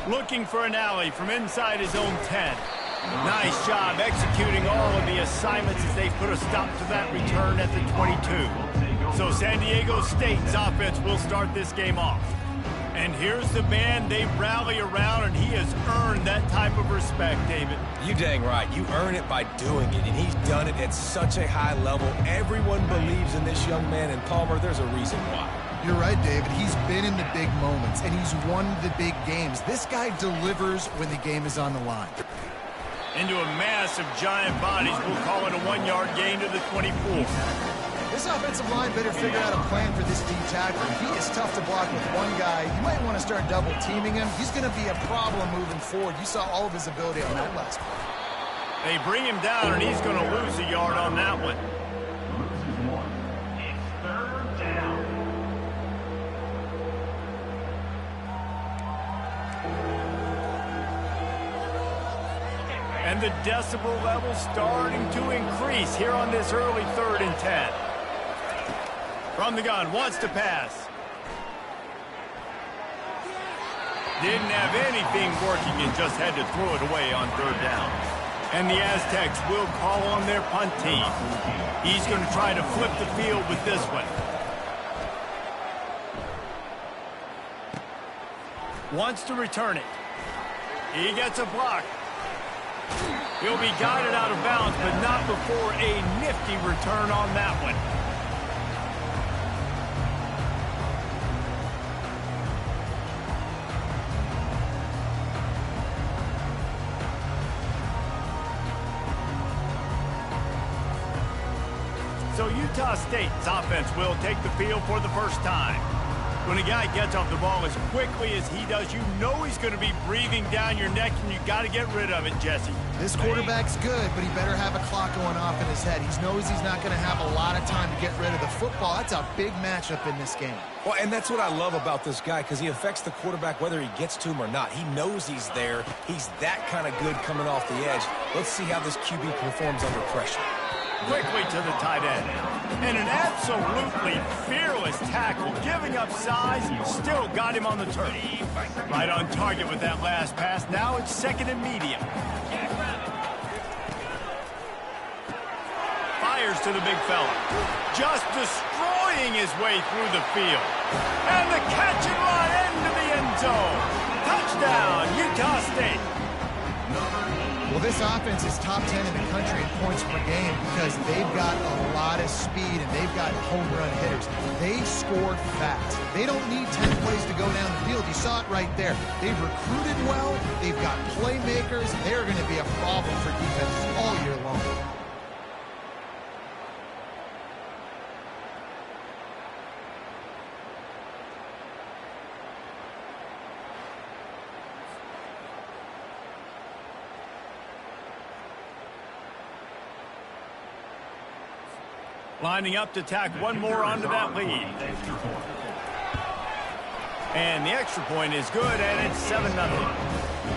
Looking for an alley from inside his own 10. Nice job executing all of the assignments as they put a stop to that return at the 22. So San Diego State's offense will start this game off. And here's the man they rally around, and he has earned that type of respect, David. You dang right. You earn it by doing it, and he's done it at such a high level. Everyone believes in this young man, and Palmer, there's a reason why. You're right, David. He's been in the big moments, and he's won the big games. This guy delivers when the game is on the line. Into a mass of giant bodies, we'll call it a 1-yard gain to the 24. This offensive line better figure out a plan for this D tackle. He is tough to block with one guy. You might want to start double teaming him. He's going to be a problem moving forward. You saw all of his ability on that last play. They bring him down, and he's going to lose a yard on that one. It's third down. And the decibel level starting to increase here on this early 3rd and 10. From the gun, wants to pass. Didn't have anything working and just had to throw it away on 3rd down. And the Aztecs will call on their punt team. He's going to try to flip the field with this one. Wants to return it. He gets a block. He'll be guided out of bounds, but not before a nifty return on that one. So Utah State's offense will take the field for the first time. When a guy gets off the ball as quickly as he does, you know he's going to be breathing down your neck, and you got to get rid of it, Jesse. This quarterback's good, but he better have a clock going off in his head. He knows he's not going to have a lot of time to get rid of the football. That's a big matchup in this game. Well, and that's what I love about this guy, because he affects the quarterback whether he gets to him or not. He knows he's there. He's that kind of good coming off the edge. Let's see how this QB performs under pressure. Quickly to the tight end. And an absolutely fearless tackle, giving up size, still got him on the turf. Right on target with that last pass. Now it's 2nd and medium. Fires to the big fella. Just destroying his way through the field. And the catch and run into the end zone. Touchdown, Utah State. Well, this offense is top 10 in the country in points per game because they've got a lot of speed and they've got home run hitters. They score fast. They don't need 10 plays to go down the field. You saw it right there. They've recruited well. They've got playmakers. They're going to be a problem for defenses all year long. Lining up to tack one more onto that lead. And the extra point is good, and it's 7-0.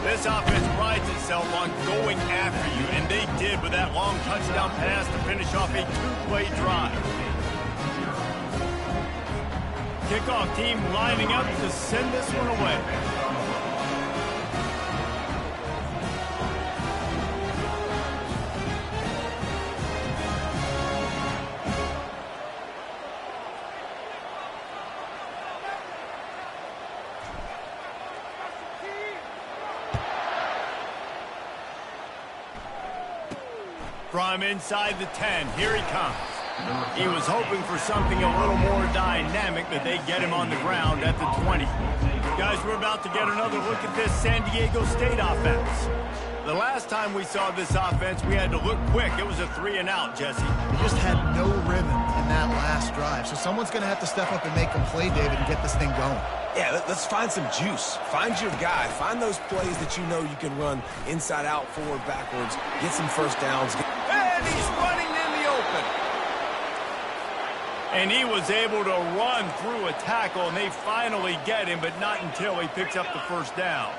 This offense prides itself on going after you, and they did with that long touchdown pass to finish off a 2-play drive. Kickoff team lining up to send this one away. From inside the 10, here he comes. He was hoping for something a little more dynamic, but they get him on the ground at the 20. Guys, we're about to get another look at this San Diego State offense. The last time we saw this offense, we had to look quick. It was a 3-and-out, Jesse. They just had no rhythm in that last drive, so someone's going to have to step up and make a play, David, and get this thing going. Yeah, let's find some juice. Find your guy. Find those plays that you know you can run inside out, forward, backwards. Get some first downs. And he's running in the open. And he was able to run through a tackle, and they finally get him, but not until he picks up the first down.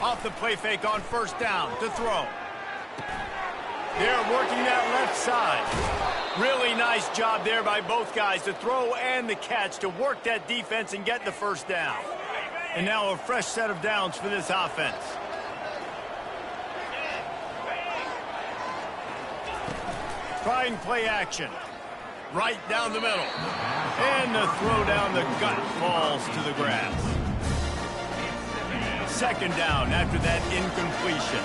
Off the play fake on first down to throw. They're working that left side. Really nice job there by both guys, the throw and the catch, to work that defense and get the first down. And now a fresh set of downs for this offense. Trying play action. Right down the middle. And the throw down the gut falls to the grass. Second down after that incompletion.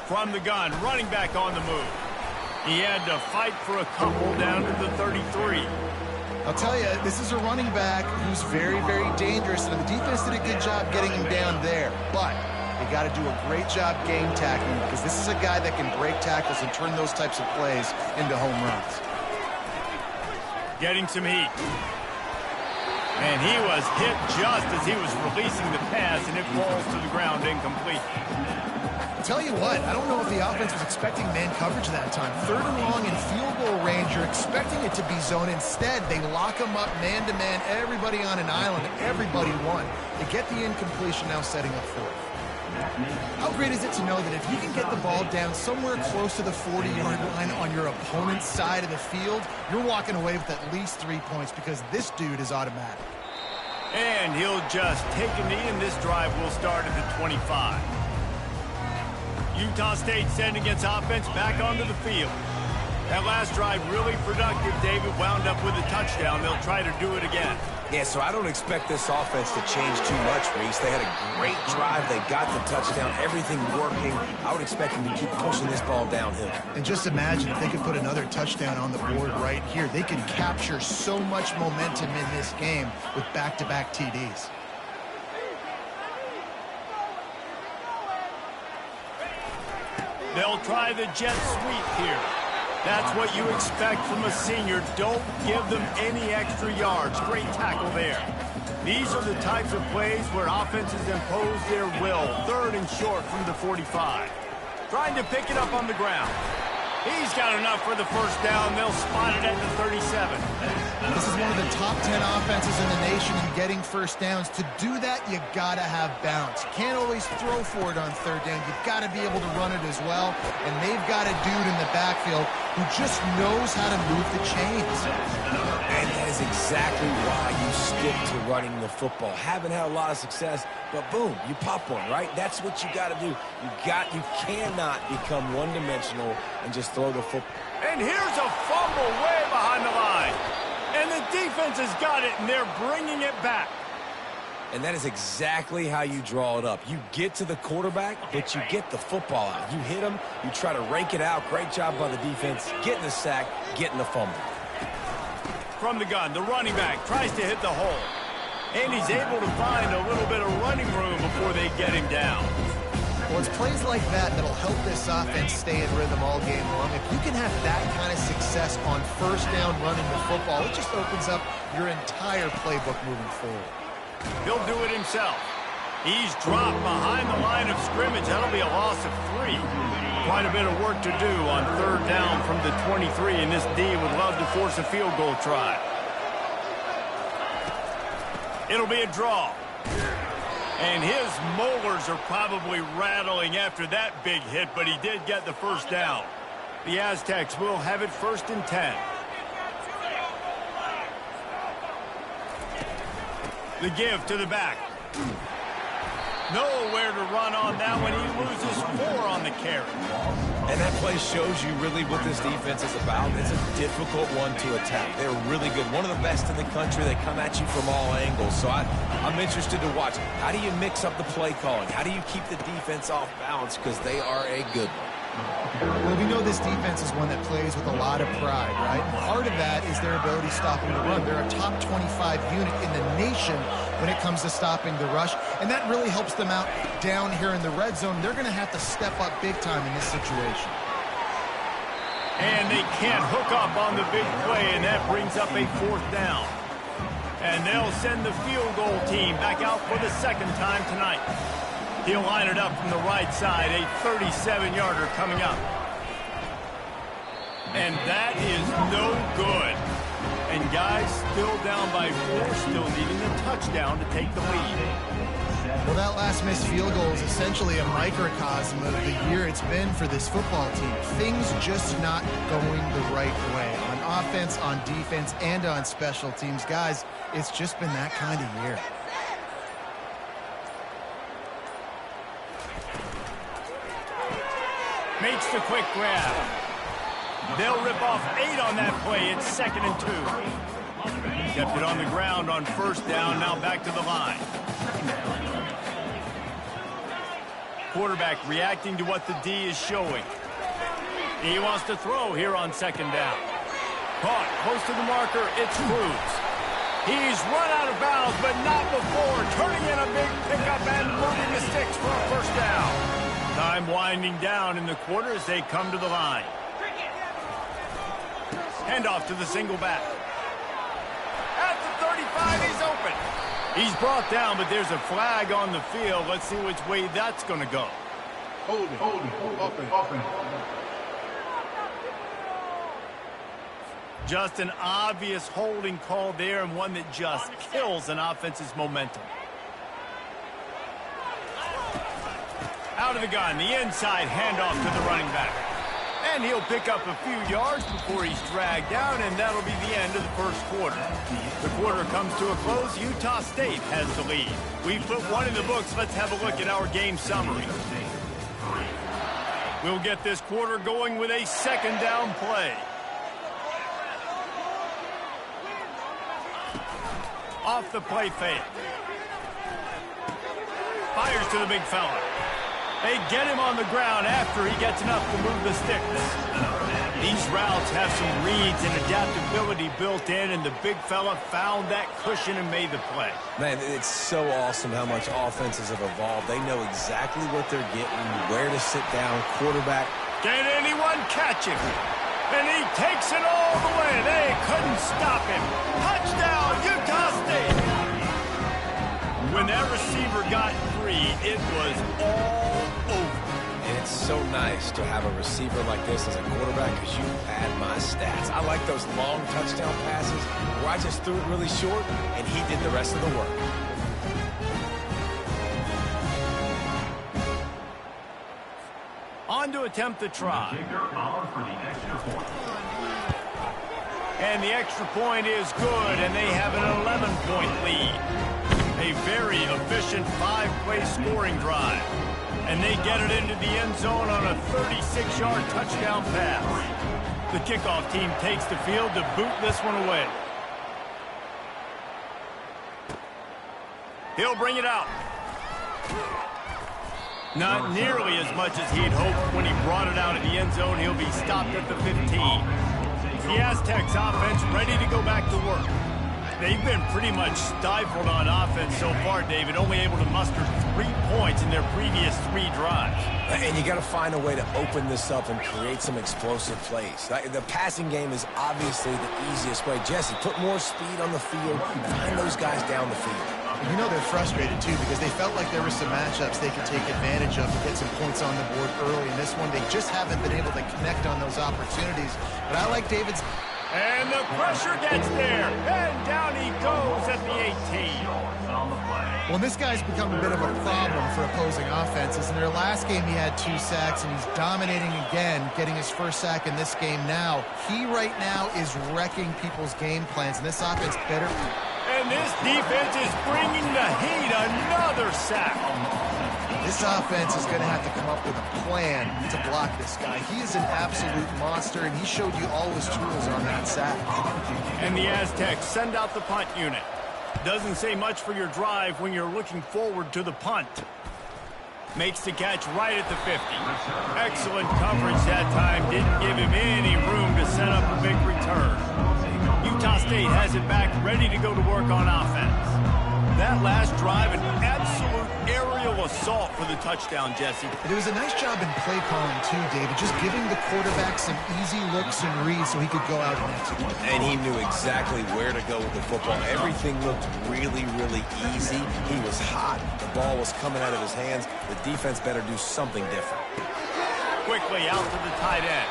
From the gun, running back on the move. He had to fight for a couple down to the 33. I'll tell you, this is a running back who's very, very dangerous, and the defense did a good job getting him down there. But they got to do a great job game tackling, because this is a guy that can break tackles and turn those types of plays into home runs. Getting some heat. And he was hit just as he was releasing the pass, and it falls to the ground incomplete. Tell you what, I don't know if the offense was expecting man coverage that time. 3rd and long in field goal range, you're expecting it to be zone. Instead, they lock them up man-to-man, everybody on an island, everybody won. They get the incompletion, now setting up 4th. How great is it to know that if you can get the ball down somewhere close to the 40-yard line on your opponent's side of the field, you're walking away with at least 3 points, because this dude is automatic. And he'll just take a knee, and this drive will start at the 25. Utah State sending its offense back onto the field. That last drive really productive. David wound up with a touchdown. They'll try to do it again. Yeah, so I don't expect this offense to change too much, Reese. They had a great drive. They got the touchdown. Everything working. I would expect them to keep pushing this ball downhill. And just imagine if they could put another touchdown on the board right here. They could capture so much momentum in this game with back-to-back TDs. They'll try the jet sweep here. That's what you expect from a senior. Don't give them any extra yards. Great tackle there. These are the types of plays where offenses impose their will. 3rd and short from the 45. Trying to pick it up on the ground. He's got enough for the first down. They'll spot it at the 37. This is one of the top 10 offenses in the nation in getting first downs. To do that, you got to have bounce. You can't always throw for it on 3rd down. You've got to be able to run it as well. And they've got a dude in the backfield who just knows how to move the chains. And that is exactly why you stick to running the football. Haven't had a lot of success, but boom, you pop one, right? That's what you got to do. You cannot become one-dimensional and just throw the football. And here's a fumble way behind the line. And the defense has got it, and they're bringing it back. And that is exactly how you draw it up. You get to the quarterback, but you get the football out. You hit him, you try to rake it out. Great job by the defense, getting the sack, getting the fumble. From the gun, the running back tries to hit the hole. And he's able to find a little bit of running room before they get him down. Well, it's plays like that that'll help this offense stay in rhythm all game long. If you can have that kind of success on first down running the football, it just opens up your entire playbook moving forward. He'll do it himself. He's dropped behind the line of scrimmage. That'll be a loss of 3. Quite a bit of work to do on 3rd down from the 23, and this D would love to force a field goal try. It'll be a draw. And his molars are probably rattling after that big hit, but he did get the first down. The Aztecs will have it 1st and 10. The give to the back. Nowhere to run on that one. He loses 4 on the carry. And that play shows you really what this defense is about. It's a difficult one to attack. They're really good. One of the best in the country. They come at you from all angles. So I'm interested to watch. How do you mix up the play calling? How do you keep the defense off balance? Because they are a good one. Well, we know this defense is one that plays with a lot of pride, right? And part of that is their ability stopping the run. They're a top 25 unit in the nation when it comes to stopping the rush, and that really helps them out down here in the red zone. They're going to have to step up big time in this situation. And they can't hook up on the big play, and that brings up a 4th down. And they'll send the field goal team back out for the 2nd time tonight. He'll line it up from the right side, a 37-yarder coming up. And that is no good. And guys, still down by 4, still needing a touchdown to take the lead. Well, that last missed field goal is essentially a microcosm of the year it's been for this football team. Things just not going the right way on offense, on defense, and on special teams. Guys, it's just been that kind of year. Makes the quick grab. They'll rip off 8 on that play. It's 2nd and 2. Kept it on the ground on 1st down. Now back to the line. Quarterback reacting to what the D is showing. He wants to throw here on 2nd down. Caught close to the marker. It's Cruz. He's run out of bounds, but not before turning in a big pickup and moving the sticks for a 1st down. Time winding down in the quarter as they come to the line. Handoff to the single back. At the 35, he's open. He's brought down, but there's a flag on the field. Let's see which way that's going to go. Hold it. Just an obvious holding call there, and one that just kills an offense's momentum. Out of the gun, the inside handoff to the running back. And he'll pick up a few yards before he's dragged down, and that'll be the end of the 1st quarter. The quarter comes to a close. Utah State has the lead. We've put 1 in the books. Let's have a look at our game summary. We'll get this quarter going with a 2nd down play. Off the play fake. Fires to the big fella. They get him on the ground after he gets enough to move the sticks. These routes have some reads and adaptability built in, and the big fella found that cushion and made the play. Man, it's so awesome how much offenses have evolved. They know exactly what they're getting, where to sit down, quarterback. Can anyone catch him? And he takes it all the way. They couldn't stop him. Touchdown, Utah State. When that receiver got free, it was all over. And it's so nice to have a receiver like this as a quarterback because you pad my stats. I like those long touchdown passes where I just threw it really short and he did the rest of the work. On to attempt the try. And the extra point is good, and they have an 11-point lead. A very efficient 5-play scoring drive. And they get it into the end zone on a 36-yard touchdown pass. The kickoff team takes the field to boot this one away. He'll bring it out. Not nearly as much as he'd hoped when he brought it out of the end zone. He'll be stopped at the 15. The Aztecs offense ready to go back to work. They've been pretty much stifled on offense so far, David, only able to muster 3 points in their previous 3 drives. And you got to find a way to open this up and create some explosive plays. The passing game is obviously the easiest way. Jesse, put more speed on the field, find those guys down the field. You know they're frustrated, too, because they felt like there were some matchups they could take advantage of and get some points on the board early. In this one, they just haven't been able to connect on those opportunities. But I like David's... And the pressure gets there. And down he goes at the 18. Well, this guy's become a bit of a problem for opposing offenses. In their last game, he had 2 sacks, and he's dominating again, getting his 1st sack in this game now. He right now is wrecking people's game plans, and this offense better... And this defense is bringing the heat. Another sack. This offense is going to have to come up with a plan to block this guy. He is an absolute monster, and he showed you all his tools on that sack. And the Aztecs send out the punt unit. Doesn't say much for your drive when you're looking forward to the punt. Makes the catch right at the 50. Excellent coverage that time. Didn't give him any room to set up a big return. Utah State has it back, ready to go to work on offense. That last drive, an absolute aerial assault for the touchdown, Jesse. It was a nice job in play calling, too, David. Just giving the quarterback some easy looks and reads so he could go out and execute. And he knew exactly where to go with the football. Everything looked really, really easy. He was hot. The ball was coming out of his hands. The defense better do something different. Quickly out to the tight end.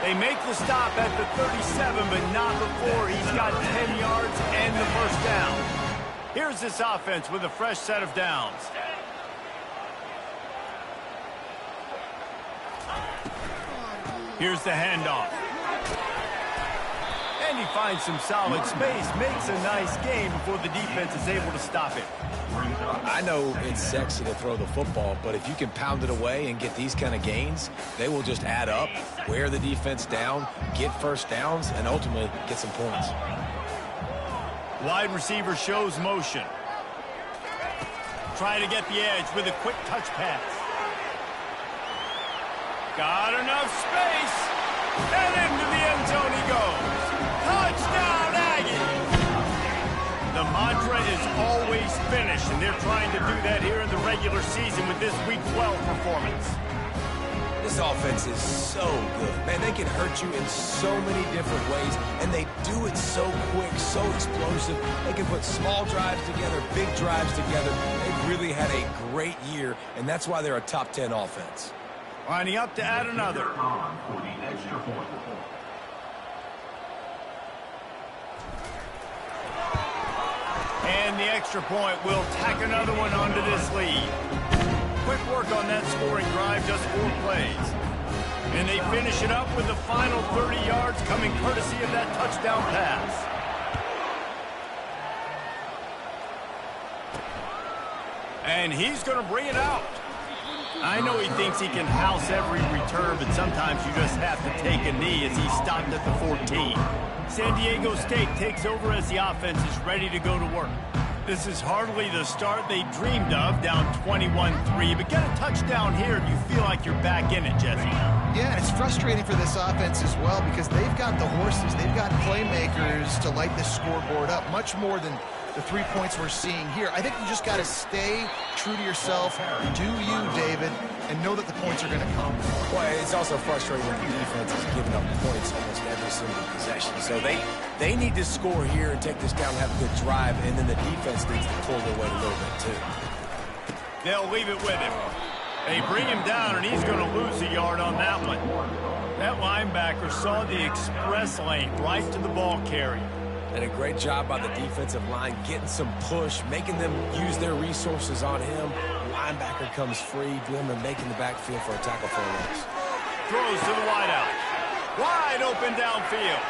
They make the stop at the 37, but not before he's got 10 yards and the first down. Here's this offense with a fresh set of downs. Here's the handoff. And he finds some solid space, makes a nice game before the defense is able to stop it. I know it's sexy to throw the football, but if you can pound it away and get these kind of gains, they will just add up, wear the defense down, get first downs, and ultimately get some points. Wide receiver shows motion. Trying to get the edge with a quick touch pass. Got enough space. And into the end zone he goes. Touchdown, Aggies! The mantra is always finish, and they're trying to do that here in the regular season with this Week 12 performance. This offense is so good. Man, they can hurt you in so many different ways, and they do it so quick, so explosive. They can put small drives together, big drives together. They've really had a great year, and that's why they're a top 10 offense. Lining up to add another. And the extra point will tack another one onto this lead. Quick work on that scoring drive, just 4 plays. And they finish it up with the final 30 yards coming courtesy of that touchdown pass. And he's going to bring it out. I know he thinks he can house every return, but sometimes you just have to take a knee as he stopped at the 14. San Diego State takes over as the offense is ready to go to work. This is hardly the start they dreamed of, down 21-3, but get a touchdown here and you feel like you're back in it, Jesse. Yeah, it's frustrating for this offense as well because they've got the horses. They've got playmakers to light this scoreboard up, much more than the 3 points we're seeing here. I think you just got to stay true to yourself, do you, David, and know that the points are going to come. Well, it's also frustrating when the defense is giving up points almost every single possession. So they need to score here and take this down and have a good drive, and then the defense needs to pull their weight a little bit too. They'll leave it with him. They bring him down, and he's going to lose a yard on that one. That linebacker saw the express lane right to the ball carrier. And a great job by the defensive line, getting some push, making them use their resources on him. Linebacker comes free, Blumer making the backfield for a tackle for a loss. Throws to the wideout. Wide open downfield.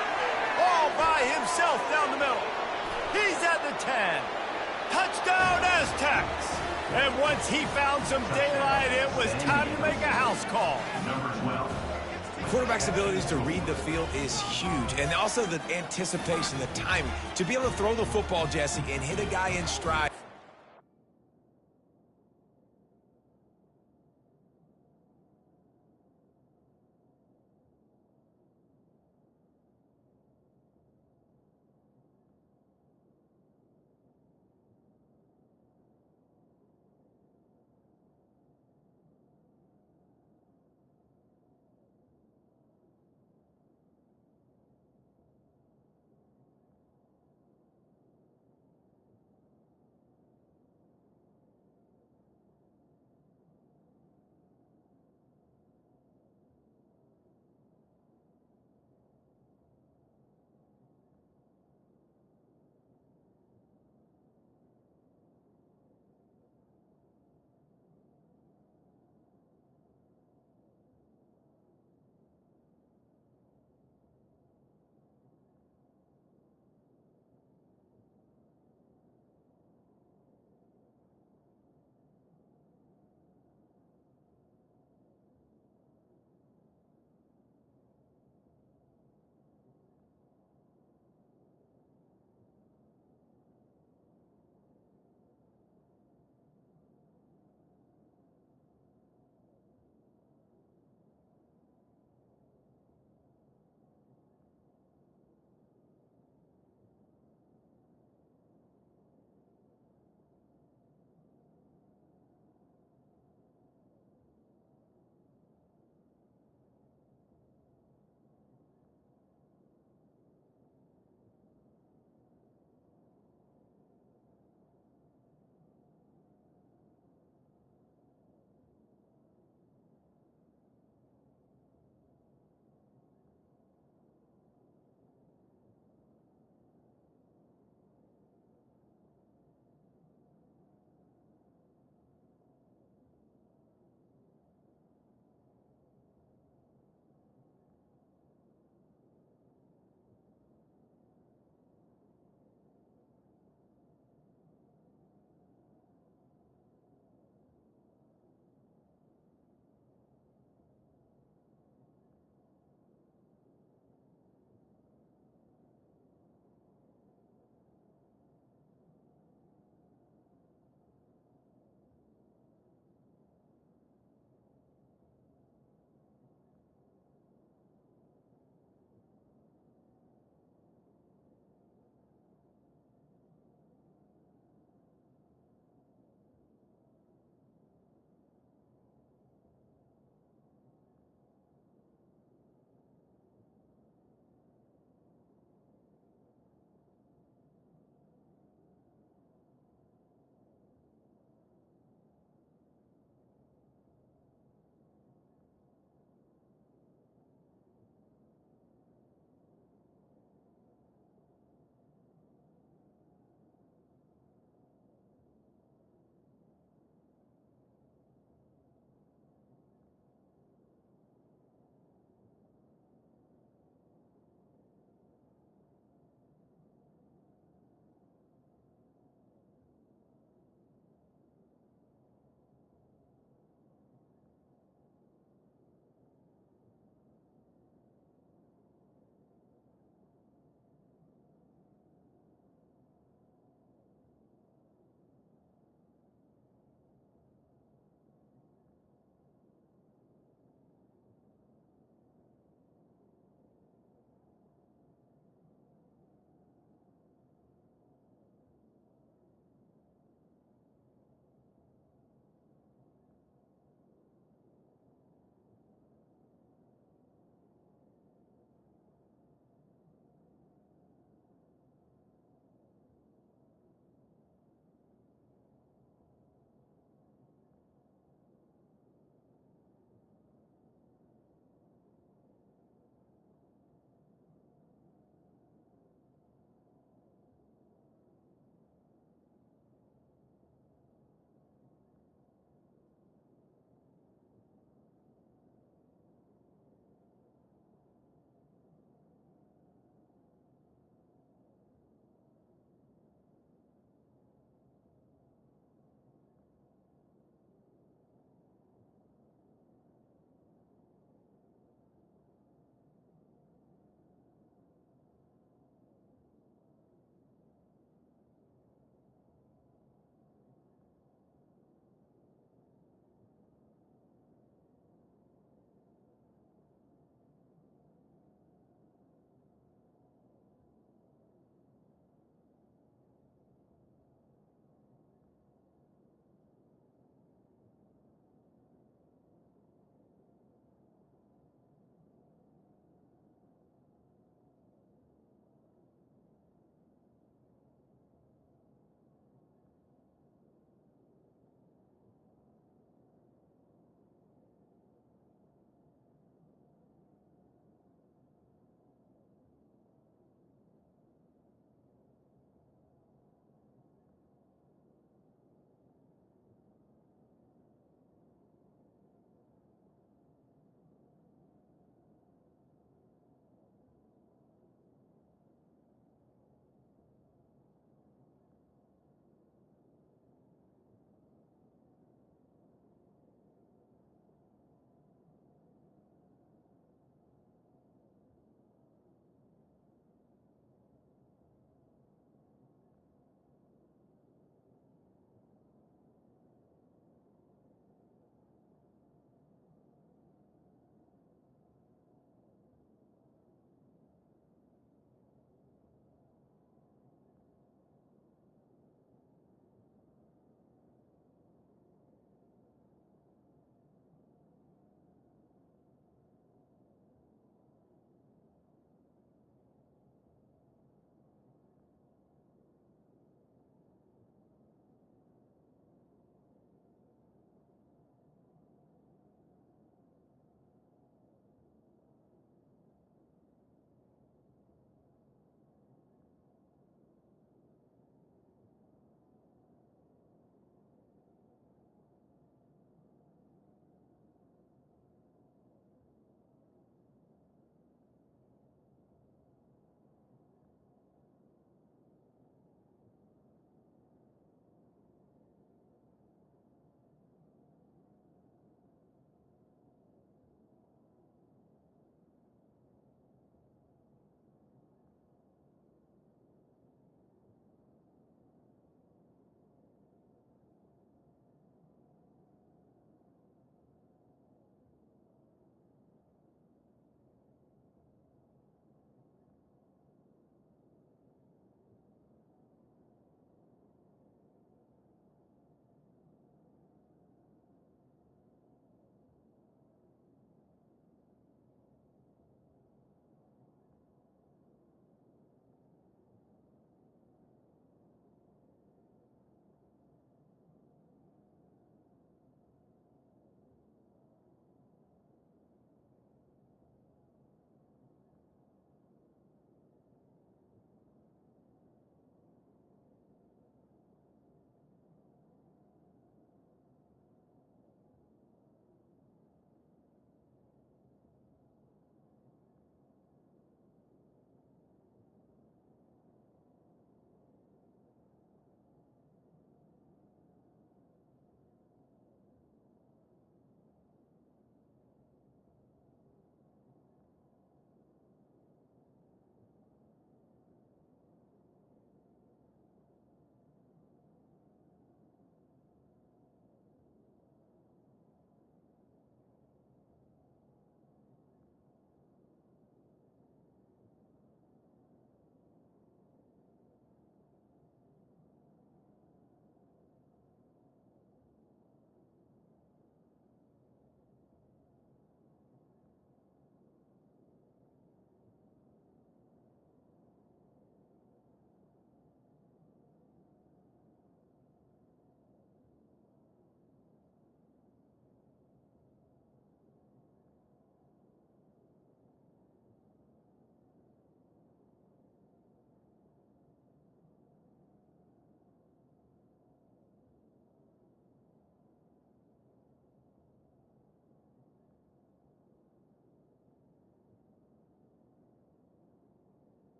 All by himself down the middle. He's at the 10. Touchdown, Aztecs. And once he found some daylight, it was time to make a house call. Number 12. Quarterback's abilities to read the field is huge, and also the anticipation, the timing. To be able to throw the football, Jesse, and hit a guy in stride.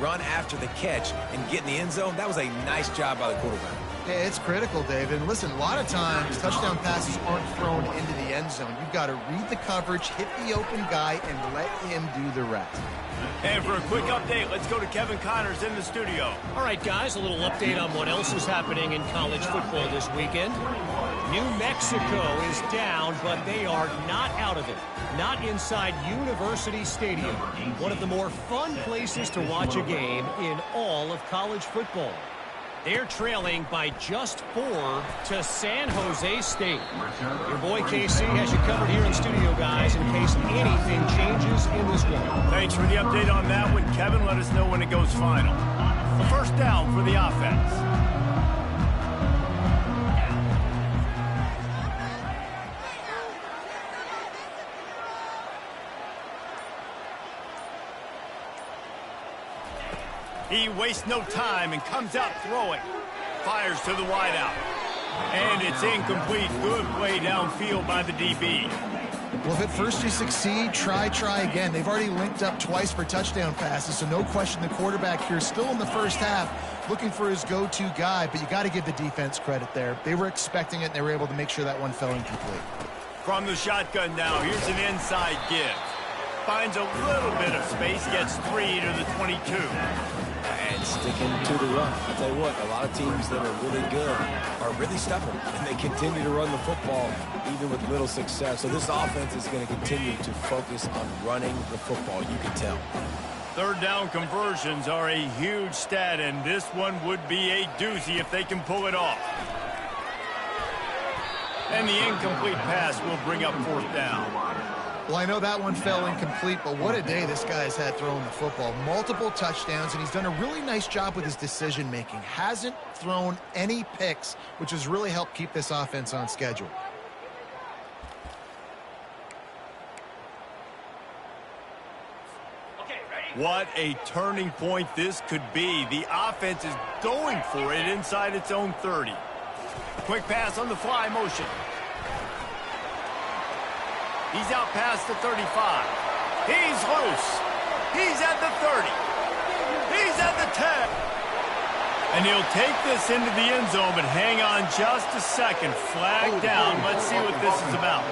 run after the catch and get in the end zone, that was a nice job by the quarterback. Yeah, it's critical, David. And listen, a lot of times touchdown passes aren't thrown into the end zone. You've got to read the coverage, hit the open guy, and let him do the rest. And for a quick update, let's go to Kevin Connors in the studio. All right, guys, a little update on what else is happening in college football this weekend. New Mexico is down, but they are not out of it. Not inside University Stadium, one of the more fun places to watch a game in all of college football. They're trailing by just 4 to San Jose State. Your boy KC has you covered here in studio, guys, in case anything changes in this one. Thanks for the update on that one, Kevin. Let us know when it goes final. A first down for the offense. He wastes no time and comes out throwing. Fires to the wideout. And it's incomplete. Good play downfield by the DB. Well, if at first you succeed, try again. They've already linked up twice for touchdown passes, so no question the quarterback here still in the first half looking for his go-to guy, but you got to give the defense credit there. They were expecting it, and they were able to make sure that one fell incomplete. From the shotgun now, here's an inside give. Finds a little bit of space, gets 3 to the 22. And sticking to the run. I'll tell you what, a lot of teams that are really good are really stubborn, and they continue to run the football even with little success. So this offense is going to continue to focus on running the football, you can tell. Third down conversions are a huge stat, and this one would be a doozy if they can pull it off. And the incomplete pass will bring up fourth down. Well, I know that one fell incomplete, but what a day this guy's had throwing the football. Multiple touchdowns, and he's done a really nice job with his decision-making. Hasn't thrown any picks, which has really helped keep this offense on schedule. What a turning point this could be. The offense is going for it inside its own 30. Quick pass on the fly motion. He's out past the 35. He's loose. He's at the 30. He's at the 10. And he'll take this into the end zone, but hang on just a second. Flag down. Let's see what this is about.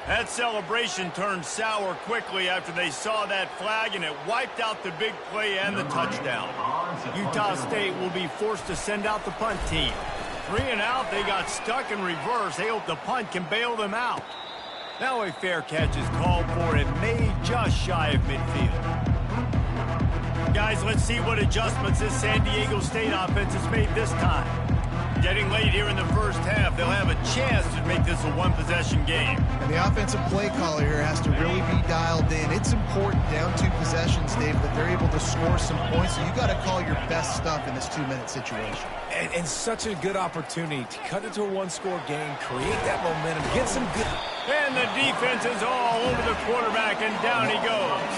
That celebration turned sour quickly after they saw that flag, and it wiped out the big play and the touchdown. Utah State will be forced to send out the punt team. 3 and out, they got stuck in reverse. They hope the punt can bail them out. Now a fair catch is called for. It made just shy of midfield. Guys, let's see what adjustments this San Diego State offense has made this time. Getting late here in the first half, they'll have a chance to make this a one-possession game. And the offensive play caller here has to really be dialed in. It's important down 2 possessions, Dave, that they're able to score some points. So you got to call your best stuff in this 2-minute situation. And such a good opportunity to cut into a one-score game, create that momentum, get some good... And the defense is all over the quarterback, and down he goes.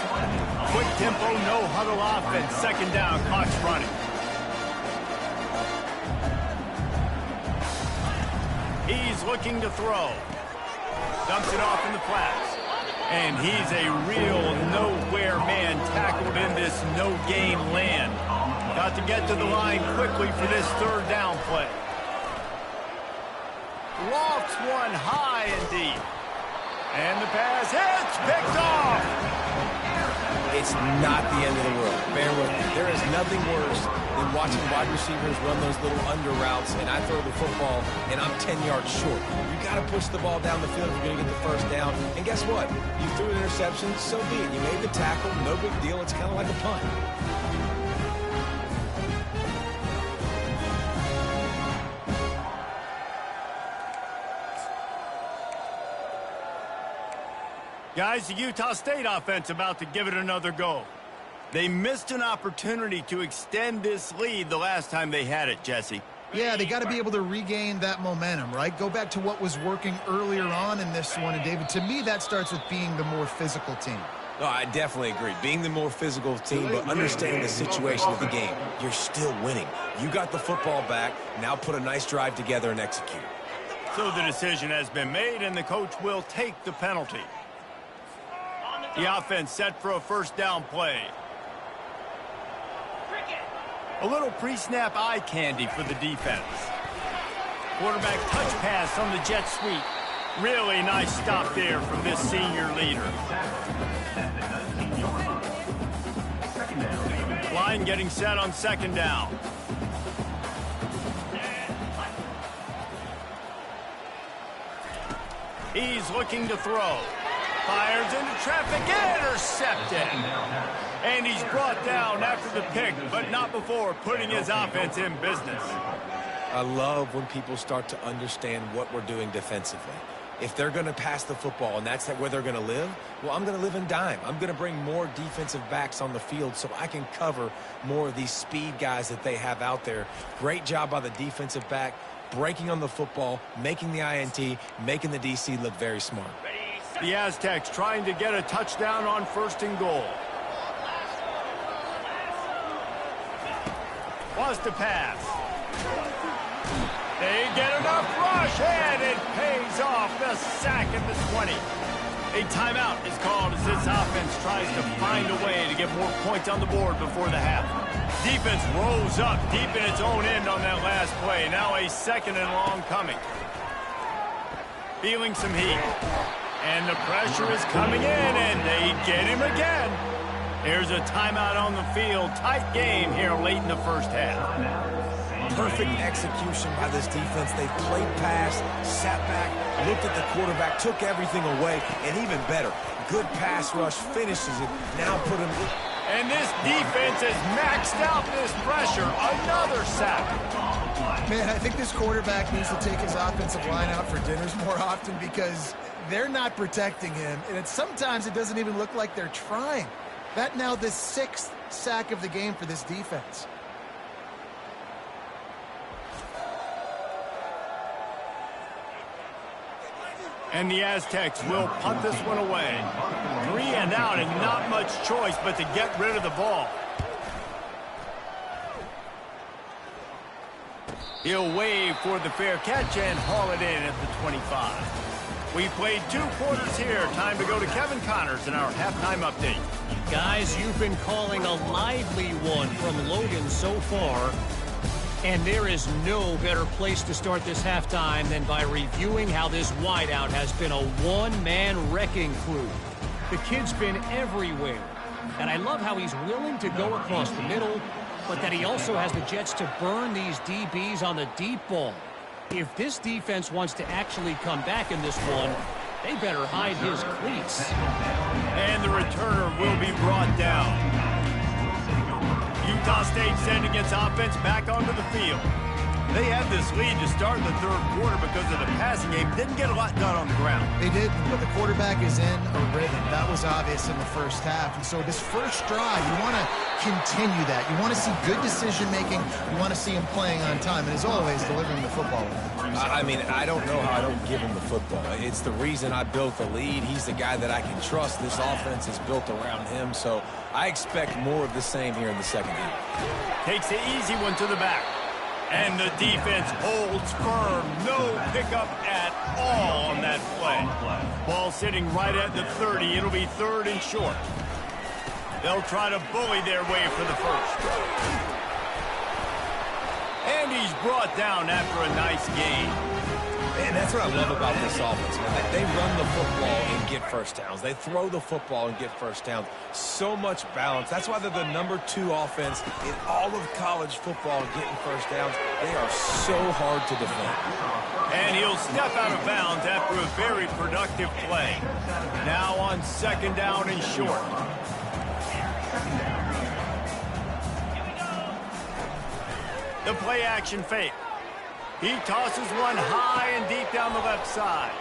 Quick tempo, no huddle offense. Second down, clock's running. He's looking to throw. Dumps it off in the flats. And he's a real nowhere man tackled in this no-gain land. Got to get to the line quickly for this third down play. Lofts one high and deep. And the pass hits, picked off. It's not the end of the world. Bear with me. There is nothing worse than watching wide receivers run those little under routes, and I throw the football, and I'm 10 yards short. You got to push the ball down the field if you're going to get the first down. And guess what? You threw an interception, so be it. You made the tackle, no big deal. It's kind of like a punt. Guys, the Utah State offense about to give it another go. They missed an opportunity to extend this lead the last time they had it, Jesse. Yeah, they got to be able to regain that momentum, right? Go back to what was working earlier on in this one. And, David, to me, that starts with being the more physical team. No, I definitely agree. Being the more physical team, but understanding the situation of the game. You're still winning. You got the football back. Now put a nice drive together and execute. So the decision has been made, and the coach will take the penalty. The offense set for a first down play. A little pre-snap eye candy for the defense. Quarterback touch pass on the jet sweep. Really nice stop there from this senior leader. Line getting set on second down. He's looking to throw. Fires into traffic, intercepted. And he's brought down after the pick, but not before putting his offense in business. I love when people start to understand what we're doing defensively. If they're going to pass the football and that's where they're going to live, well, I'm going to live in dime. I'm going to bring more defensive backs on the field so I can cover more of these speed guys that they have out there. Great job by the defensive back, breaking on the football, making the INT, making the DC look very smart. The Aztecs trying to get a touchdown on first and goal. Wants to pass. They get enough rush, and it pays off. The sack at the 20. A timeout is called as this offense tries to find a way to get more points on the board before the half. Defense rolls up deep in its own end on that last play. Now a second and long coming. Feeling some heat. And the pressure is coming in, and they get him again. There's a timeout on the field. Tight game here late in the first half. Perfect execution by this defense. They played pass, sat back, looked at the quarterback, took everything away, and even better, good pass rush, finishes it, now put him... And this defense has maxed out this pressure. Another sack. Man, I think this quarterback needs to take his offensive line out for dinners more often because they're not protecting him, and sometimes it doesn't even look like they're trying. That now the 6th sack of the game for this defense. And the Aztecs will punt this one away. 3 and out, and not much choice but to get rid of the ball. He'll wave for the fair catch and haul it in at the 25. We played 2 quarters here. Time to go to Kevin Connors in our halftime update. Guys, you've been calling a lively one from Logan so far. And there is no better place to start this halftime than by reviewing how this wideout has been a one-man wrecking crew. The kid's been everywhere. And I love how he's willing to go across the middle, but that he also has the jets to burn these DBs on the deep ball. If this defense wants to actually come back in this one, they better hide his cleats. And the returner will be brought down. Utah State sending its offense back onto the field. They had this lead to start the third quarter because of the passing game. Didn't get a lot done on the ground. They did, but the quarterback is in a rhythm. That was obvious in the first half. And so this first drive, you want to continue that. You want to see good decision-making. You want to see him playing on time. And as always, delivering the football. I mean, I don't know how I don't give him the football. It's the reason I built the lead. He's the guy that I can trust. This offense is built around him. So I expect more of the same here in the second half. Takes the easy one to the back. And the defense holds firm. No pickup at all on that play. Ball sitting right at the 30. It'll be 3rd and short. They'll try to bully their way for the first. And he's brought down after a nice gain. Man, that's what I love about this offense, man. They run the football and get first downs. They throw the football and get first downs. So much balance. That's why they're the #2 offense in all of college football getting first downs. They are so hard to defend. And he'll step out of bounds after a very productive play. Now on 2nd down and short. The play action fake. He tosses one high and deep down the left side.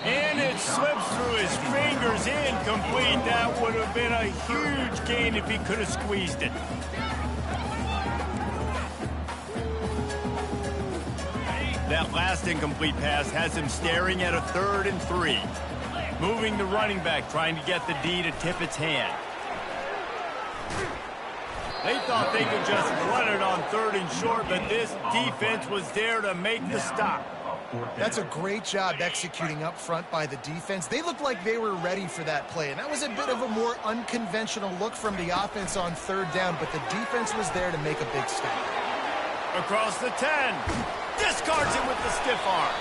And it slips through his fingers, incomplete. That would have been a huge gain if he could have squeezed it. That last incomplete pass has him staring at a 3rd and 3. Moving the running back, trying to get the D to tip its hand. They thought they could just run it on 3rd and short, but this defense was there to make the stop. That's a great job executing up front by the defense. They looked like they were ready for that play, and that was a bit of a more unconventional look from the offense on third down, but the defense was there to make a big stop. Across the 10. Discards it with the stiff arm.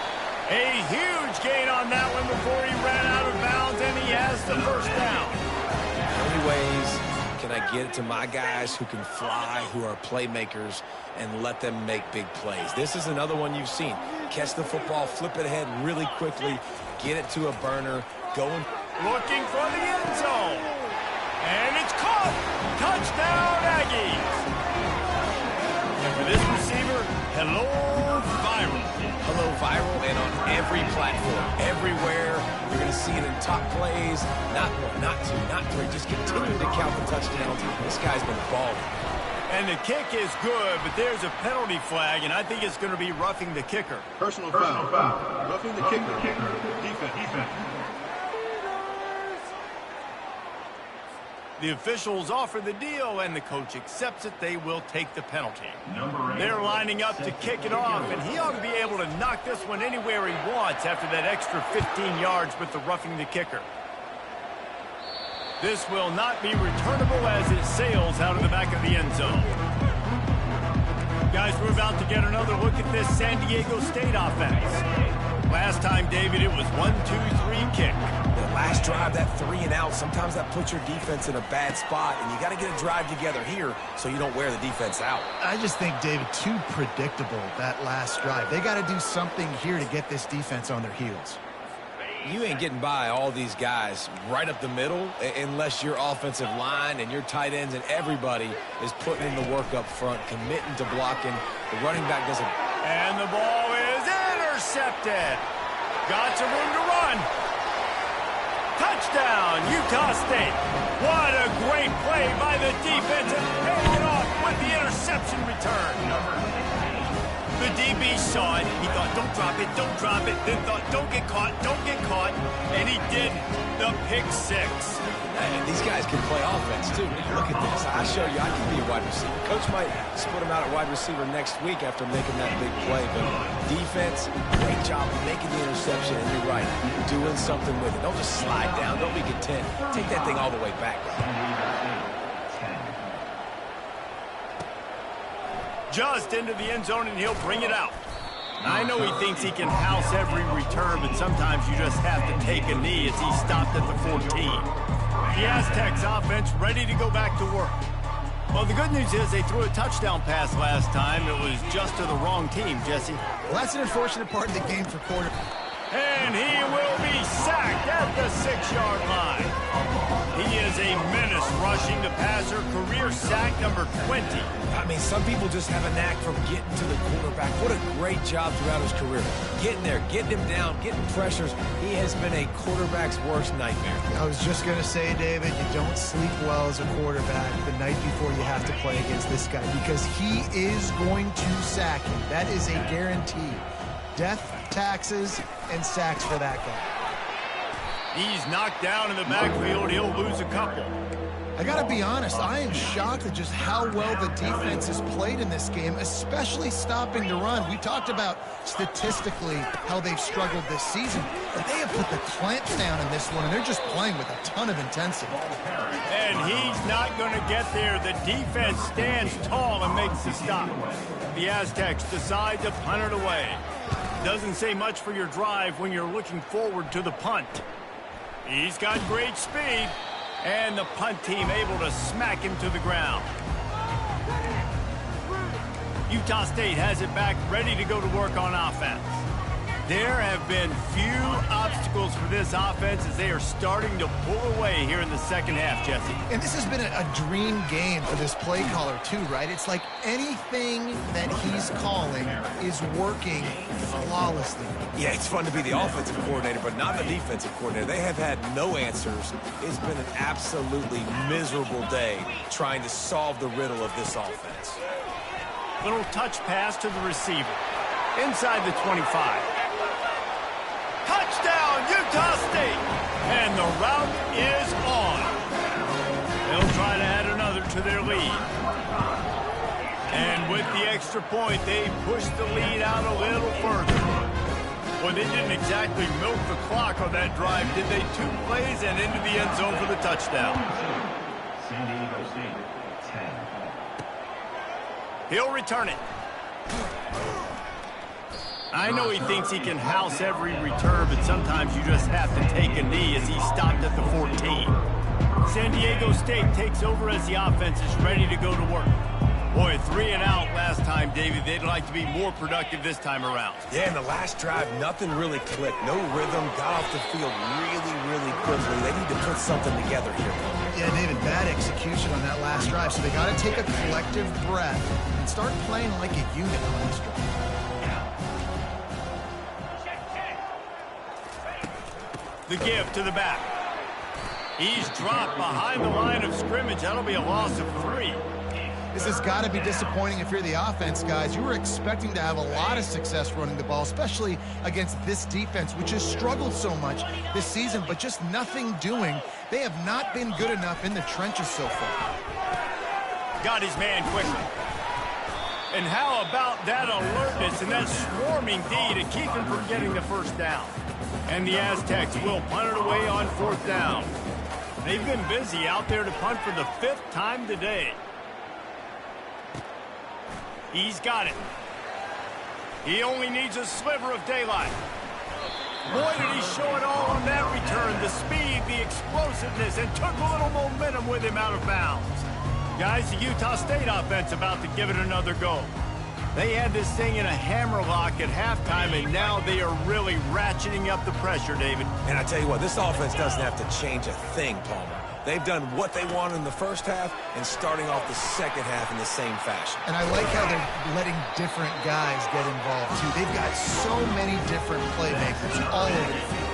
A huge gain on that one before he ran out of bounds, and he has the first down. How many ways can I get it to my guys who can fly, who are playmakers, and let them make big plays? This is another one you've seen. Catch the football, flip it ahead really quickly, get it to a burner, going. Looking for the end zone. And it's caught. Touchdown, Aggies. And for this receiver, hello, viral. Hello, viral, and on every platform, everywhere. You're going to see it in top plays. Not one, not two, not three. Just continue to count the touchdowns. This guy's been balling. And the kick is good, but there's a penalty flag, and I think it's going to be roughing the kicker. Personal foul. Roughing the kicker. Defense. The officials offer the deal, and the coach accepts it. They will take the penalty. They're lining up to kick it off, and he ought to be able to knock this one anywhere he wants after that extra 15 yards with the roughing the kicker. This will not be returnable as it sails out of the back of the end zone. Guys, we're about to get another look at this San Diego State offense. Last time, David, it was 1-2-3 kick. The last drive, that 3 and out, sometimes that puts your defense in a bad spot, and you got to get a drive together here so you don't wear the defense out. I just think, David, too predictable, that last drive. They got to do something here to get this defense on their heels. You ain't getting by all these guys right up the middle unless your offensive line and your tight ends and everybody is putting in the work up front, committing to blocking. The running back doesn't. And the ball is intercepted. Got some room to run. Touchdown, Utah State. What a great play by the defense, and paying it off with the interception return. The DB saw it. He thought, don't drop it, don't drop it. Then thought, don't get caught, and he didn't. The pick six. And these guys can play offense, too. Look at this. I show you, I can be a wide receiver. Coach might split him out at wide receiver next week after making that big play. But defense, great job of making the interception. And you're right, doing something with it. Don't just slide down. Don't be content. Take that thing all the way back. Just into the end zone, and he'll bring it out. I know he thinks he can house every return, but sometimes you just have to take a knee as he stopped at the 14. The Aztecs offense ready to go back to work. Well, the good news is they threw a touchdown pass last time. It was just to the wrong team, Jesse. Well, that's an unfortunate part of the game for quarterback. And he will be sacked at the 6-yard line. He is a menace rushing the passer, career sack number 20. I mean, some people just have a knack from getting to the quarterback. What a great job throughout his career. Getting there, getting him down, getting pressures. He has been a quarterback's worst nightmare. I was just going to say, David, you don't sleep well as a quarterback the night before you have to play against this guy because he is going to sack him. That is a guarantee. Death, taxes, and sacks for that guy. He's knocked down in the backfield. He'll lose a couple. I got to be honest, I am shocked at just how well the defense has played in this game, especially stopping the run. We talked about statistically how they've struggled this season, but they have put the clamps down in this one, and they're just playing with a ton of intensity. And he's not going to get there. The defense stands tall and makes the stop. The Aztecs decide to punt it away. Doesn't say much for your drive when you're looking forward to the punt. He's got great speed, and the punt team able to smack him to the ground. Utah State has it back, ready to go to work on offense. There have been few obstacles for this offense as they are starting to pull away here in the second half, Jesse. And this has been a dream game for this play caller, too, right? It's like anything that he's calling is working flawlessly. Yeah, it's fun to be the offensive coordinator, but not the defensive coordinator. They have had no answers. It's been an absolutely miserable day trying to solve the riddle of this offense. Little touch pass to the receiver. Inside the 25. Touchdown, Utah State! And the route is on. They'll try to add another to their lead. And with the extra point, they push the lead out a little further. they didn't exactly milk the clock on that drive, did they? 2 plays and into the end zone for the touchdown. San Diego State, 10. He'll return it. I know he thinks he can house every return, but sometimes you just have to take a knee as he stopped at the 14. San Diego State takes over as the offense is ready to go to work. Boy, 3 and out last time, David. They'd like to be more productive this time around. Yeah, in the last drive, nothing really clicked. No rhythm, got off the field really quickly. They need to put something together here. Yeah, David, bad execution on that last drive, so they got to take a collective breath and start playing like a unit on this drive. The give to the back. He's dropped behind the line of scrimmage. That'll be a loss of 3. This has got to be disappointing if you're the offense, guys. You were expecting to have a lot of success running the ball, especially against this defense, which has struggled so much this season, but just nothing doing. They have not been good enough in the trenches so far. Got his man quickly. And how about that alertness and that swarming D to keep him from getting the first down? And the Aztecs will punt it away on 4th down. They've been busy out there to punt for the 5th time today. He's got it. He only needs a sliver of daylight. Boy, did he show it all on that return. The speed, the explosiveness, and took a little momentum with him out of bounds. Guys, the Utah State offense about to give it another go. They had this thing in a hammerlock at halftime, and now they are really ratcheting up the pressure, David. And I tell you what, this offense doesn't have to change a thing, Palmer. They've done what they wanted in the first half and starting off the second half in the same fashion. And I like how they're letting different guys get involved, too. They've got so many different playmakers all over the field.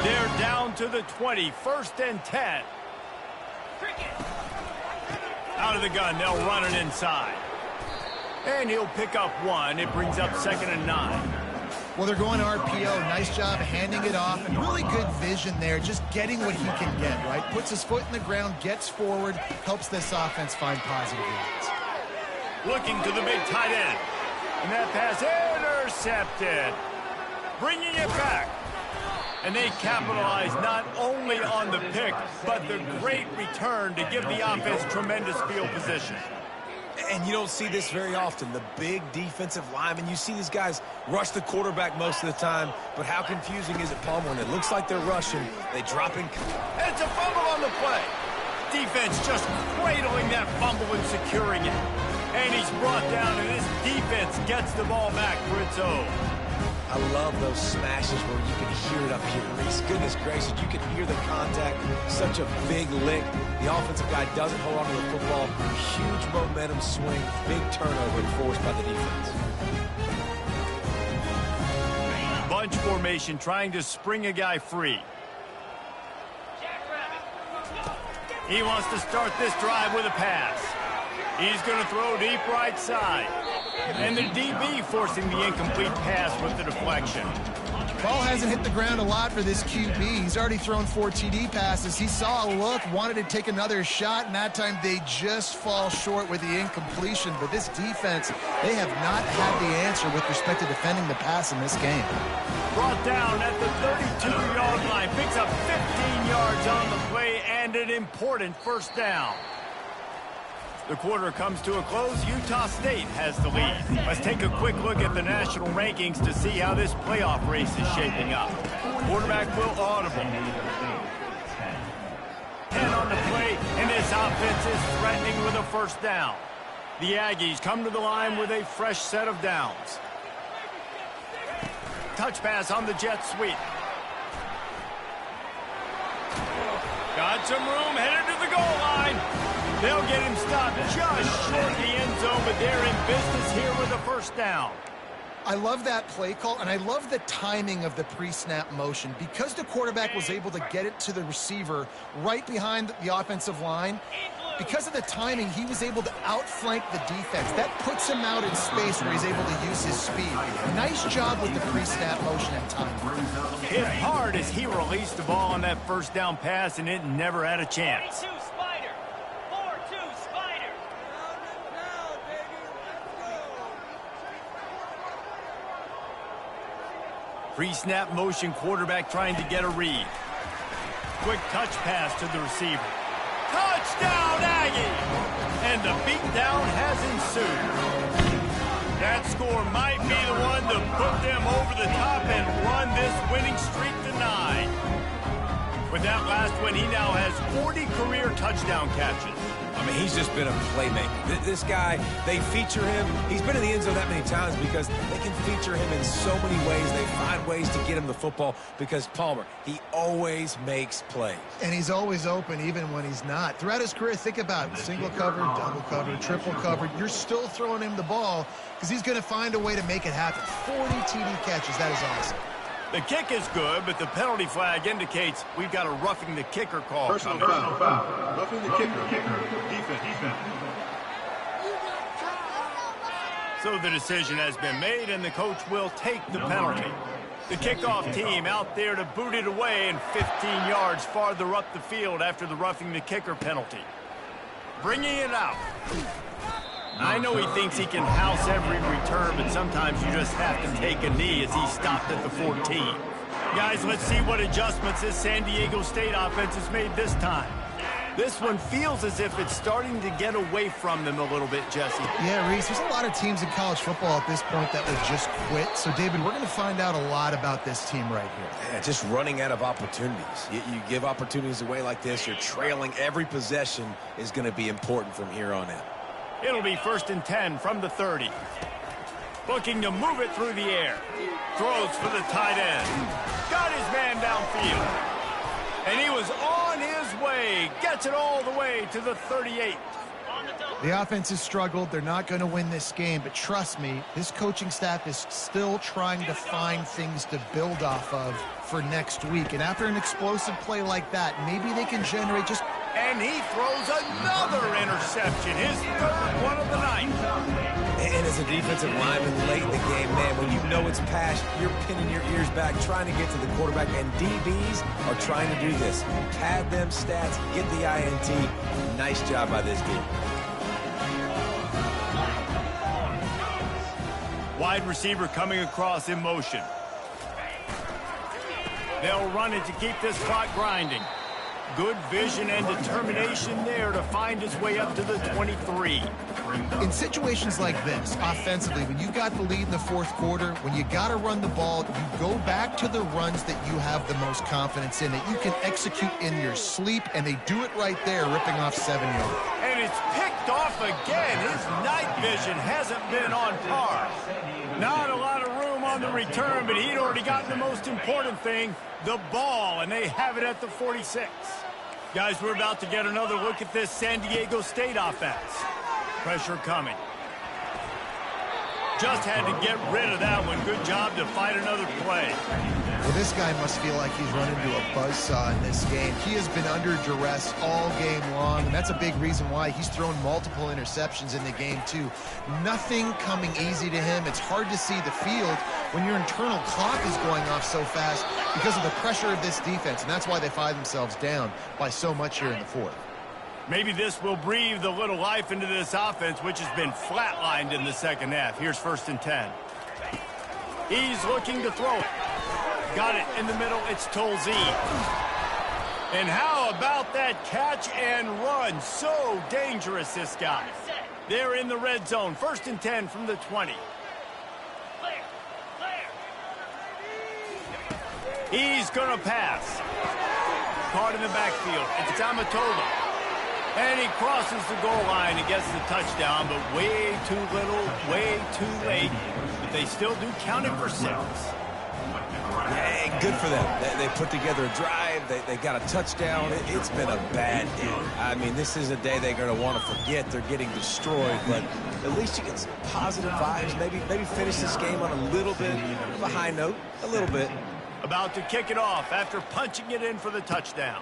They're down to the 20, 1st and 10. Out of the gun, they'll run it inside. And he'll pick up 1. It brings up 2nd and 9. Well, they're going RPO. Nice job handing it off. And really good vision there, just getting what he can get, right? Puts his foot in the ground, gets forward, helps this offense find positive yards. Looking to the big tight end. And that pass intercepted. Bringing it back. And they capitalize not only on the pick, but the great return to give the offense tremendous field position. And you don't see this very often. The big defensive linemen, you see these guys rush the quarterback most of the time, but how confusing is it, Palmer, when it looks like they're rushing, they drop in. It's a fumble on the play. Defense just cradling that fumble and securing it. And he's brought down, and this defense gets the ball back for its own. I love those smashes where you can hear it up here. Reese, goodness gracious, you can hear the contact. Such a big lick. The offensive guy doesn't hold on to the football. Huge momentum swing. Big turnover forced by the defense. Bunch formation trying to spring a guy free. He wants to start this drive with a pass. He's going to throw deep right side. And the DB forcing the incomplete pass with the deflection. Ball hasn't hit the ground a lot for this QB. He's already thrown 4 TD passes. He saw a look, wanted to take another shot, and that time they just fall short with the incompletion. But this defense, they have not had the answer with respect to defending the pass in this game. Brought down at the 32-yard line. Picks up 15 yards on the play and an important 1st down. The quarter comes to a close. Utah State has the lead. Let's take a quick look at the national rankings to see how this playoff race is shaping up. Quarterback will audible. 10 on the play, and this offense is threatening with a 1st down. The Aggies come to the line with a fresh set of downs. Touch pass on the jet sweep. Got some room, headed to the goal line. They'll get him stopped just short of the end zone, but they're in business here with a 1st down. I love that play call, and I love the timing of the pre-snap motion. Because the quarterback was able to get it to the receiver right behind the offensive line, because of the timing, he was able to outflank the defense. That puts him out in space where he's able to use his speed. Nice job with the pre-snap motion and timing. Hit hard as he released the ball on that 1st down pass, and it never had a chance. Pre-snap motion quarterback trying to get a read. Quick touch pass to the receiver. Touchdown, Aggie! And the beatdown has ensued. That score might be the one to put them over the top and run this winning streak to 9. With that last one, he now has 40 career touchdown catches. I mean, he's just been a playmaker. This guy, they feature him. He's been in the end zone that many times because they can feature him in so many ways. They find ways to get him the football because Palmer, he always makes plays. And he's always open even when he's not. Throughout his career, think about it. Single cover, double cover, triple cover. You're still throwing him the ball because he's going to find a way to make it happen. 40 TD catches. That is awesome. The kick is good, but the penalty flag indicates we've got a roughing the kicker call. Personal foul. Roughing the kicker. Defense. So the decision has been made, and the coach will take the penalty. The kickoff team out there to boot it away and 15 yards farther up the field after the roughing the kicker penalty. Bringing it out. I know he thinks he can house every return, but sometimes you just have to take a knee as he stopped at the 14. Guys, let's see what adjustments this San Diego State offense has made this time. This one feels as if it's starting to get away from them a little bit, Jesse. Yeah, Reese, there's a lot of teams in college football at this point that would just quit. So, David, we're going to find out a lot about this team right here. Yeah, just running out of opportunities. You give opportunities away like this, you're trailing. Every possession is going to be important from here on out. It'll be 1st and 10 from the 30. Looking to move it through the air. Throws for the tight end. Got his man downfield. And he was on his way. Gets it all the way to the 38. The offense has struggled. They're not going to win this game. But trust me, this coaching staff is still trying to find things to build off of for next week. And after an explosive play like that, maybe they can generate just... And he throws another interception, his 3rd one of the night. And as a defensive lineman late in the game, man, when you know it's past, you're pinning your ears back, trying to get to the quarterback, and DBs are trying to do this. Pad them stats, get the INT. Nice job by this dude. Wide receiver coming across in motion. They'll run it to keep this clock grinding. Good vision and determination there to find his way up to the 23. In situations like this, offensively, when you got the lead in the 4th quarter, when you got to run the ball, you go back to the runs that you have the most confidence in, that you can execute in your sleep, and they do it right there, ripping off 7 yards. And it's picked off again. His night vision hasn't been on par. Not a lot of room on the return, but he'd already gotten the most important thing, the ball, and they have it at the 46. Guys, we're about to get another look at this San Diego State offense. Pressure coming. Just had to get rid of that one. Good job to fight another play. Well, this guy must feel like he's run into a buzzsaw in this game. He has been under duress all game long, and that's a big reason why he's thrown multiple interceptions in the game, too. Nothing coming easy to him. It's hard to see the field when your internal clock is going off so fast because of the pressure of this defense, and that's why they find themselves down by so much here in the 4th. Maybe this will breathe a little life into this offense, which has been flatlined in the 2nd half. Here's 1st and 10. He's looking to throw it. Got it in the middle. It's Tolzien. And how about that catch and run? So dangerous, this guy. They're in the red zone. 1st and 10 from the 20. He's going to pass. Caught in the backfield. It's Amatola. And he crosses the goal line and gets the touchdown, but way too little, way too late. But they still do count it for 6. Hey, good for them. They put together a drive. They got a touchdown. It's been a bad day. I mean, this is a day they're going to want to forget. They're getting destroyed, but at least you get some positive vibes. Maybe finish this game on a little bit of a high note, a little bit. About to kick it off after punching it in for the touchdown.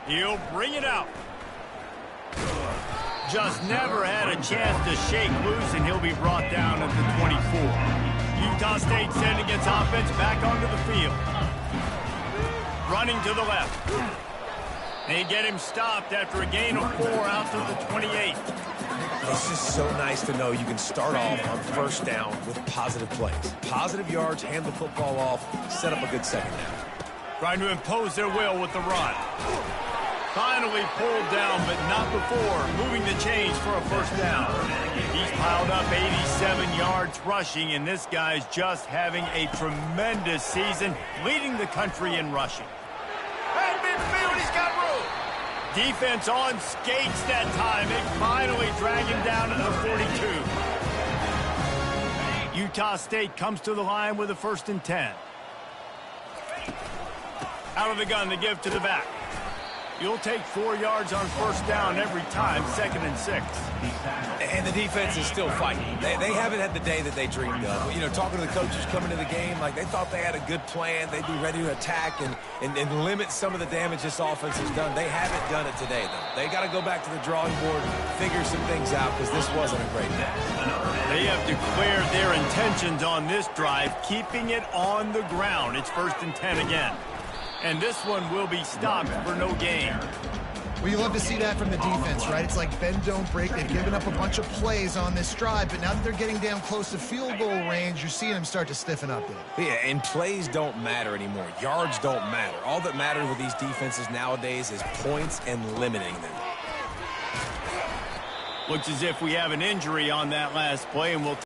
He'll bring it out. Just never had a chance to shake loose, and he'll be brought down at the 24. Utah State sending its offense back onto the field. Running to the left. They get him stopped after a gain of 4 out to the 28. It's just so nice to know you can start off on first down with positive plays. Positive yards, hand the football off, set up a good second down. Trying to impose their will with the run. Finally pulled down, but not before moving the chains for a first down. He's piled up 87 yards rushing, and this guy's just having a tremendous season, leading the country in rushing. Hey, midfield, he's got room. Defense on skates that time. They finally drag him down to the 42. Utah State comes to the line with a 1st and 10. Out of the gun to give to the back. You'll take 4 yards on first down every time, 2nd and 6. And the defense is still fighting. They haven't had the day that they dreamed of. You know, talking to the coaches coming to the game, like they thought they had a good plan. They'd be ready to attack and limit some of the damage this offense has done. They haven't done it today, though. They got to go back to the drawing board, figure some things out, because this wasn't a great day. They have declared their intentions on this drive, keeping it on the ground. It's 1st and 10 again. And this one will be stopped for no gain. Well, you love to see that from the defense, right? It's like bend, don't break. They've given up a bunch of plays on this drive, but now that they're getting down close to field goal range, you're seeing them start to stiffen up there. Yeah, and plays don't matter anymore. Yards don't matter. All that matters with these defenses nowadays is points and limiting them. Looks as if we have an injury on that last play, and we'll